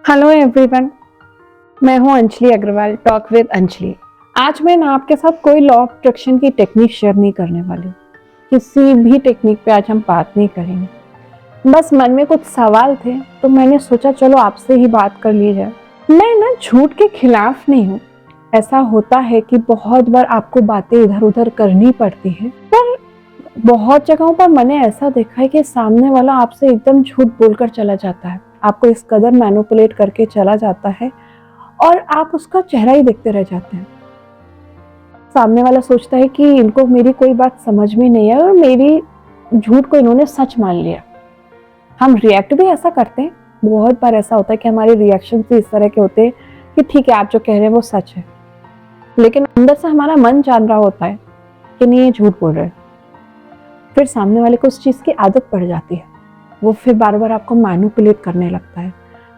Hello everyone, मैं हूं Anjali Agarwal, talk with Anjali. आज मैं ना आपके साथ कोई लॉ ऑफ अट्रैक्शन की टेक्निक शेयर नहीं करने वाली। किसी भी टेक्निक पे आज हम बात नहीं करेंगे। बस मन में कुछ सवाल थे तो मैंने सोचा चलो आपसे ही बात कर ली जाए। मैं ना झूठ के खिलाफ नहीं हूँ। ऐसा होता है कि बहुत बार आपको बातें इधर उधर करनी पड़ती है, पर बहुत जगहों पर मैंने ऐसा देखा है कि सामने वाला आपसे एकदम झूठ बोलकर चला जाता है, आपको इस कदर मैनिपुलेट करके चला जाता है और आप उसका चेहरा ही देखते रह जाते हैं। सामने वाला सोचता है कि इनको मेरी कोई बात समझ में नहीं है और मेरी झूठ को इन्होंने सच मान लिया। हम रिएक्ट भी ऐसा करते हैं। बहुत बार ऐसा होता है कि हमारे रिएक्शन भी इस तरह के होते हैं कि ठीक है, आप जो कह रहे हैं वो सच है, लेकिन अंदर से हमारा मन जान रहा होता है कि नहीं, ये झूठ बोल रहे हैं। फिर सामने वाले को उस चीज़ की आदत पड़ जाती है। वो फिर बार बार आपको मैनिपुलेट करने लगता है।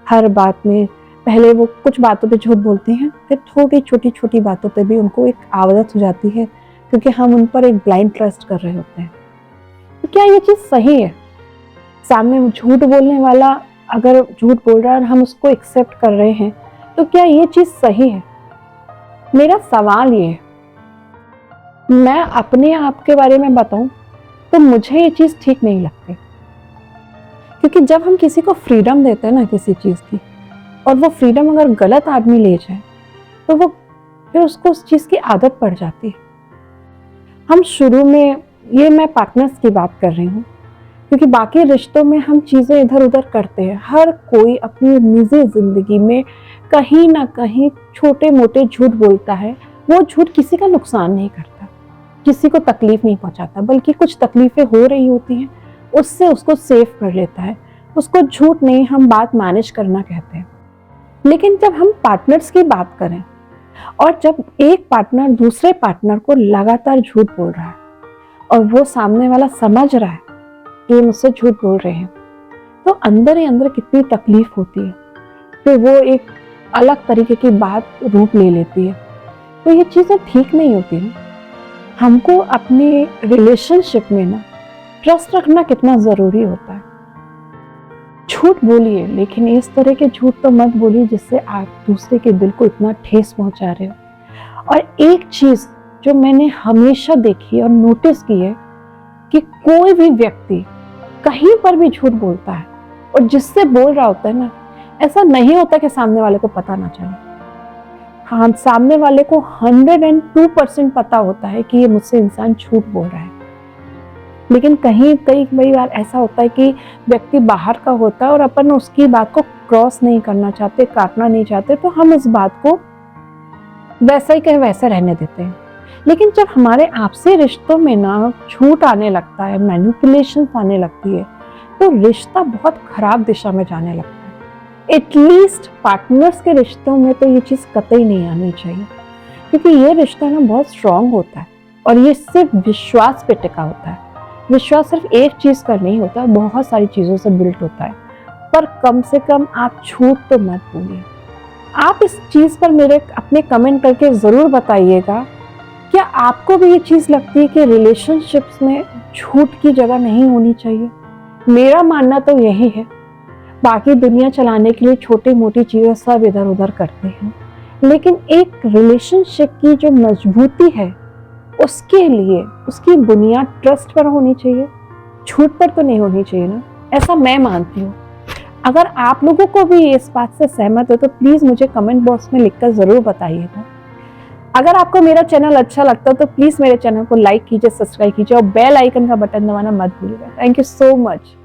हर बात में पहले वो कुछ बातों पे झूठ बोलते हैं, फिर थोड़ी छोटी छोटी बातों पे भी उनको एक आदत हो जाती है, क्योंकि हम उन पर एक ब्लाइंड ट्रस्ट कर रहे होते हैं। तो क्या ये चीज़ सही है? सामने झूठ बोलने वाला अगर झूठ बोल रहा है और हम उसको एक्सेप्ट कर रहे हैं, तो क्या ये चीज़ सही है? मेरा सवाल ये है, मैं अपने आप के बारे में बताऊं तो मुझे ये चीज़ ठीक नहीं लगती। क्योंकि जब हम किसी को फ्रीडम देते हैं ना किसी चीज़ की, और वो फ्रीडम अगर गलत आदमी ले जाए तो वो फिर उसको उस चीज़ की आदत पड़ जाती है। हम शुरू में, ये मैं पार्टनर्स की बात कर रही हूँ, क्योंकि बाकी रिश्तों में हम चीज़ें इधर उधर करते हैं। हर कोई अपनी निजी जिंदगी में कहीं ना कहीं छोटे मोटे झूठ बोलता है। वो झूठ किसी का नुकसान नहीं करता, किसी को तकलीफ नहीं पहुंचाता, बल्कि कुछ तकलीफें हो रही होती हैं उससे उसको सेव कर लेता है। उसको झूठ नहीं, हम बात मैनेज करना कहते हैं। लेकिन जब हम पार्टनर्स की बात करें और जब एक पार्टनर दूसरे पार्टनर को लगातार झूठ बोल रहा है और वो सामने वाला समझ रहा है कि मुझसे झूठ बोल रहे हैं, तो अंदर ही अंदर कितनी तकलीफ होती है। फिर वो एक अलग तरीके की बात रूप ले लेती है। तो ये चीज़ें ठीक नहीं होती है। हमको अपने रिलेशनशिप में ना ट्रस्ट रखना कितना ज़रूरी होता है। झूठ बोलिए, लेकिन इस तरह के झूठ तो मत बोलिए जिससे आप दूसरे के दिल को इतना ठेस पहुंचा रहे हो। और एक चीज़ जो मैंने हमेशा देखी और नोटिस की है कि कोई भी व्यक्ति कहीं पर भी झूठ बोलता है और जिससे बोल रहा होता है ना, ऐसा नहीं होता कि सामने वाले को पता ना चले। हाँ, सामने वाले को 102% पता होता है कि ये मुझसे इंसान झूठ बोल रहा है। लेकिन कई बार ऐसा होता है कि व्यक्ति बाहर का होता है और अपन उसकी बात को क्रॉस नहीं करना चाहते, काटना नहीं चाहते, तो हम इस बात को वैसा ही कहे वैसे रहने देते हैं। लेकिन जब हमारे आपसी रिश्तों में ना झूठ आने लगता है, मैनिपुलेशन आने लगती है, तो रिश्ता बहुत खराब दिशा में जाने लगता है। एटलीस्ट पार्टनर्स के रिश्तों में तो ये चीज़ कतई नहीं आनी चाहिए, क्योंकि ये रिश्ता ना बहुत स्ट्रांग होता है और ये सिर्फ विश्वास पे टिका होता है। विश्वास सिर्फ एक चीज़ का नहीं होता, बहुत सारी चीज़ों से बिल्ट होता है। पर कम से कम आप झूठ तो मत बोलिए। आप इस चीज़ पर मेरे अपने कमेंट करके ज़रूर बताइएगा, क्या आपको भी ये चीज़ लगती है कि रिलेशनशिप्स में झूठ की जगह नहीं होनी चाहिए? मेरा मानना तो यही है। बाकी दुनिया चलाने के लिए छोटी मोटी चीज़ें सब इधर उधर करते हैं, लेकिन एक रिलेशनशिप की जो मजबूती है उसके लिए उसकी बुनियाद ट्रस्ट पर होनी चाहिए, झूठ पर तो नहीं होनी चाहिए ना। ऐसा मैं मानती हूँ। अगर आप लोगों को भी इस बात से सहमत हो तो प्लीज़ मुझे कमेंट बॉक्स में लिखकर ज़रूर बताइएगा। अगर आपको मेरा चैनल अच्छा लगता है तो प्लीज़ मेरे चैनल को लाइक कीजिए, सब्सक्राइब कीजिए और बेल आइकन का बटन दबाना मत भूलिएगा। Thank you so much.